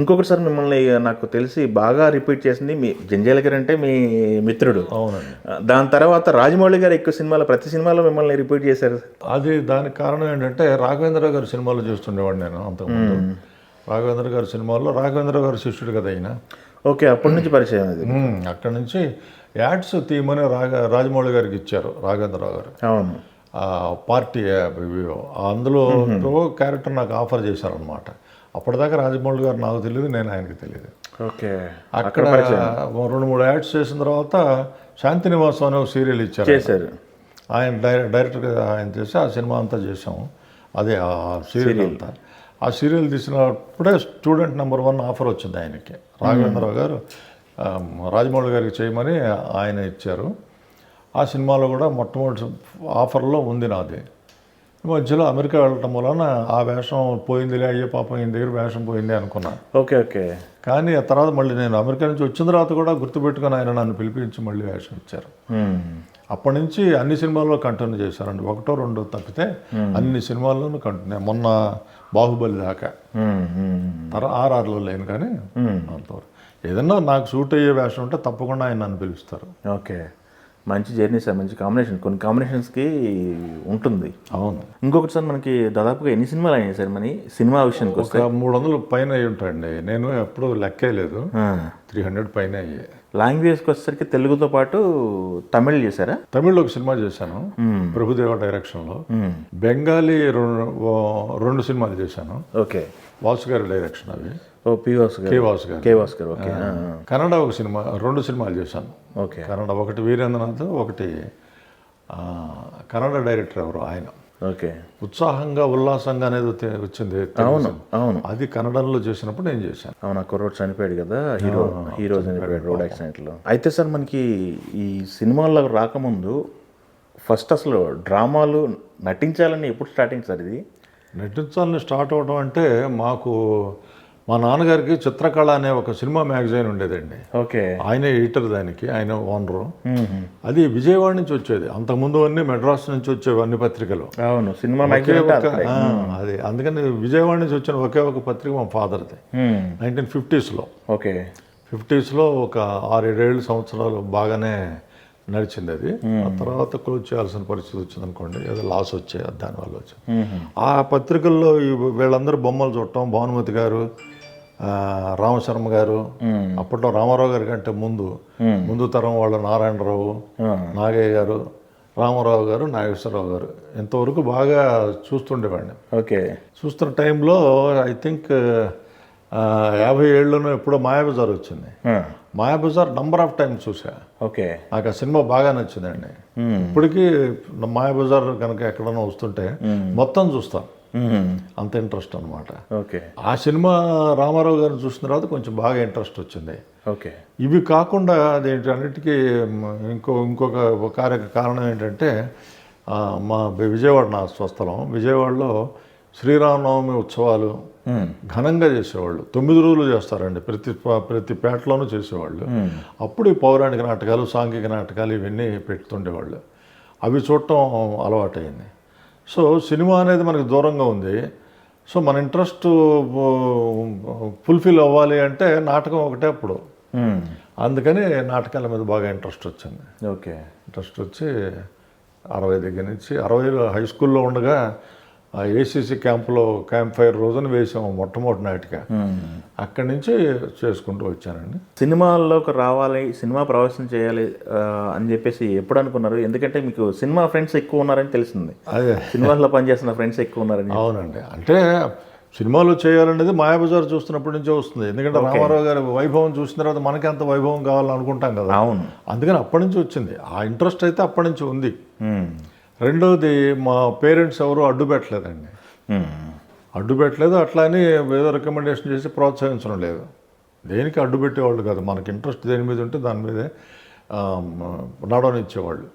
ఇంకొకటి సార్ మిమ్మల్ని నాకు తెలిసి బాగా రిపీట్ చేసింది మీ జంజాల గారు అంటే మీ మిత్రుడు. అవునండి. దాని తర్వాత రాజమౌళి గారు ఎక్కువ సినిమాలో ప్రతి సినిమాలో మిమ్మల్ని రిపీట్ చేశారు. అది దానికి కారణం ఏంటంటే రాఘవేంద్ర గారి సినిమాలు చూస్తుండేవాడు నేను అంతకుముందు. రాఘవేంద్ర గారి సినిమాల్లో రాఘవేంద్ర గారి శిష్యుడు కదా ఆయన. ఓకే, అప్పటి నుంచి పరిచయం అది. అక్కడి నుంచి యాడ్స్ తీయమని రాజమౌళి గారికి ఇచ్చారు రాఘవేంద్రరావు గారు. అవును. పార్టీ అందులో క్యారెక్టర్ నాకు ఆఫర్ చేశారనమాట. అప్పటిదాకా రాజమౌళి గారు నాకు తెలియదు, నేను ఆయనకి తెలియదు. ఓకే, అక్కడ 2-3 యాడ్స్ చేసిన తర్వాత శాంతినివాసం అనే ఒక సీరియల్ చేశారు. ఆయన డైరెక్టర్గా ఆయన చేసి ఆ సినిమా అంతా చేసాము. అదే ఆ సీరియల్ అంతా. ఆ సీరియల్ తీసినప్పుడే స్టూడెంట్ నెంబర్ 1 ఆఫర్ వచ్చింది ఆయనకి. రాఘవేంద్రరావు గారు రాజమౌళి గారికి చేయమని ఆయన ఇచ్చారు. ఆ సినిమాలో కూడా మొట్టమొదటి ఆఫర్లో ఉంది నాది. మధ్యలో అమెరికా వెళ్ళటం వలన ఆ వేషం పోయిందిలే, అయ్యే పాపం ఈయన దగ్గర వేషం పోయింది అనుకున్నాను. Okay okay. కానీ ఆ తర్వాత మళ్ళీ నేను అమెరికా నుంచి వచ్చిన తర్వాత కూడా గుర్తుపెట్టుకుని ఆయన నన్ను పిలిపించి మళ్ళీ వేషం ఇచ్చారు. అప్పటి నుంచి అన్ని సినిమాల్లో కంటిన్యూ చేశారండి. 1-2 తప్పితే అన్ని సినిమాల్లోనూ కంటిన్యూ. మొన్న బాహుబలి దాకా RRలో లేను, కానీ అంతవరకు ఏదన్నా నాకు సూట్ అయ్యే వేషం ఉంటే తప్పకుండా ఆయన నన్ను పిలుస్తారు. ఓకే, మంచి జర్నీ సార్, మంచి కాంబినేషన్. కొన్ని కాంబినేషన్స్కి ఉంటుంది. అవును. ఇంకొకటి సార్, మనకి దాదాపుగా ఎన్ని సినిమాలు అయినాయి సార్ మన సినిమా విషయానికి వస్తే? 300 పైన అయ్యి ఉంటాయండి. నేను ఎప్పుడు లెక్కేయలేదు. 300 పైన అయ్యాయి. లాంగ్వేజ్కి వచ్చేసరికి తెలుగుతో పాటు తమిళ్ చేశారా? తమిళ్లో ఒక సినిమా చేశాను ప్రభుదేవ డైరెక్షన్లో. బెంగాలీ 2 సినిమాలు చేశాను. ఓకే, వాసు గారి డైరెక్షన్ అవి. కే వాసు గారు. ఓకే. కన్నడ ఒక సినిమా, 2 సినిమాలు చేశాను. ఓకే. కన్నడ ఒకటి వీరేంద్రనాథ్, ఒకటి కన్నడ డైరెక్టర్ ఎవరు ఆయన. ఓకే. ఉత్సాహంగా ఉల్లాసంగా అనేది వచ్చింది. అవును అవును. అది కన్నడంలో చేసినప్పుడు నేను చేశాను. అవును, ఆ కుర్రోడు చనిపోయాడు కదా, హీరో చనిపోయాడు రోడ్ యాక్సిడెంట్లో. అయితే సార్ మనకి ఈ సినిమాల్లో రాకముందు ఫస్ట్ అసలు డ్రామాలు నటించాలని ఎప్పుడు స్టార్టింగ్ సార్ ఇది? నటించాలని స్టార్ట్ అవ్వడం అంటే మాకు మా నాన్నగారికి చిత్రకళ అనే ఒక సినిమా మ్యాగజైన్ ఉండేదండి. ఓకే. ఆయన ఎడిటర్, దానికి ఆయన ఓనరు. అది విజయవాడ నుంచి వచ్చేది. అంతకుముందు అన్ని మెడ్రాస్ నుంచి వచ్చేవి అన్ని పత్రికలు. అవును, సినిమా అది అందుకని విజయవాడ నుంచి వచ్చిన ఒకే ఒక పత్రిక మా ఫాదర్ది. 1950స్లో. ఓకే. 50స్లో ఒక 6-7 సంవత్సరాలు బాగానే నడిచింది అది. ఆ తర్వాత క్లోజ్ చేయాల్సిన పరిస్థితి వచ్చింది అనుకోండి, ఏదో లాస్ వచ్చాయి, దానివల్ల వచ్చాయి. ఆ పత్రికల్లో వీళ్ళందరూ బొమ్మలు చూడటం, భానుమతి గారు, రామశర్మ గారు, అప్పట్లో రామారావు గారి కంటే ముందు తరం వాళ్ళ నారాయణరావు, నాగయ్య గారు, రామారావు గారు, నాగేశ్వరరావు గారు ఇంతవరకు బాగా చూస్తుండేవాడిని. ఓకే. చూస్తున్న టైంలో ఐ థింక్ 57లోనూ ఎప్పుడో మాయాబజార్ వచ్చింది. మాయాబజార్ నంబర్ ఆఫ్ టైమ్స్ చూసా. ఓకే. నాకు ఆ సినిమా బాగా నచ్చిందండి. ఇప్పటికీ మాయాబజార్ కనుక ఎక్కడైనా వస్తుంటే మొత్తం చూస్తాను, అంత ఇంట్రెస్ట్ అనమాట. ఓకే. ఆ సినిమా రామారావు గారిని చూసిన తర్వాత కొంచెం బాగా ఇంట్రెస్ట్ వచ్చింది. ఓకే. ఇవి కాకుండా అదేంటి అన్నిటికీ ఇంకొక కారణం ఏంటంటే మా విజయవాడ నా స్వస్థలం. విజయవాడలో శ్రీరామనవమి ఉత్సవాలు ఘనంగా చేసేవాళ్ళు. 9 రోజులు చేస్తారండి, ప్రతి పేటలోనూ చేసేవాళ్ళు. అప్పుడు ఈ పౌరాణిక నాటకాలు, సాంఘిక నాటకాలు ఇవన్నీ పెడుతుండేవాళ్ళు. అవి చూడటం అలవాటైంది. సో సినిమా అనేది మనకు దూరంగా ఉంది. సో మన ఇంట్రెస్ట్ ఫుల్ఫిల్ అవ్వాలి అంటే నాటకం ఒకటే అప్పుడు. అందుకని నాటకాల మీద బాగా ఇంట్రెస్ట్ వచ్చింది. ఓకే. ఇంట్రెస్ట్ వచ్చి 60 దగ్గర నుంచి 60లో హై స్కూల్లో ఉండగా ఏసీసీ క్యాంపులో క్యాంప్ ఫైర్ రోజున వేసాము మొట్టమొదటి నాటిక. అక్కడి నుంచి చేసుకుంటూ వచ్చానండి. సినిమాల్లోకి రావాలి, సినిమా ప్రవేశం చేయాలి అని చెప్పేసి ఎప్పుడు అనుకున్నారు? ఎందుకంటే మీకు సినిమా ఫ్రెండ్స్ ఎక్కువ ఉన్నారని తెలిసింది. అదే, సినిమాల్లో పనిచేస్తున్న ఫ్రెండ్స్ ఎక్కువ ఉన్నారని. అవునండి. అంటే సినిమాలు చేయాలనేది మాయాబజార్ చూస్తున్నప్పటి నుంచే వస్తుంది. ఎందుకంటే రామారావు గారి వైభవం చూసిన తర్వాత మనకి అంత వైభవం కావాలని అనుకుంటాం కదా. అవును. అందుకని అప్పటి నుంచి వచ్చింది ఆ ఇంట్రెస్ట్, అయితే అప్పటి నుంచి ఉంది. రెండోది, మా పేరెంట్స్ ఎవరు అడ్డు పెట్టలేదండి. అట్లా అని ఏదో రికమెండేషన్ చేసి ప్రోత్సహించడం లేదు. దేనికి అడ్డు పెట్టేవాళ్ళు కాదు. మనకి ఇంట్రెస్ట్ దేని మీద ఉంటే దాని మీదే నడవనిచ్చేవాళ్ళు.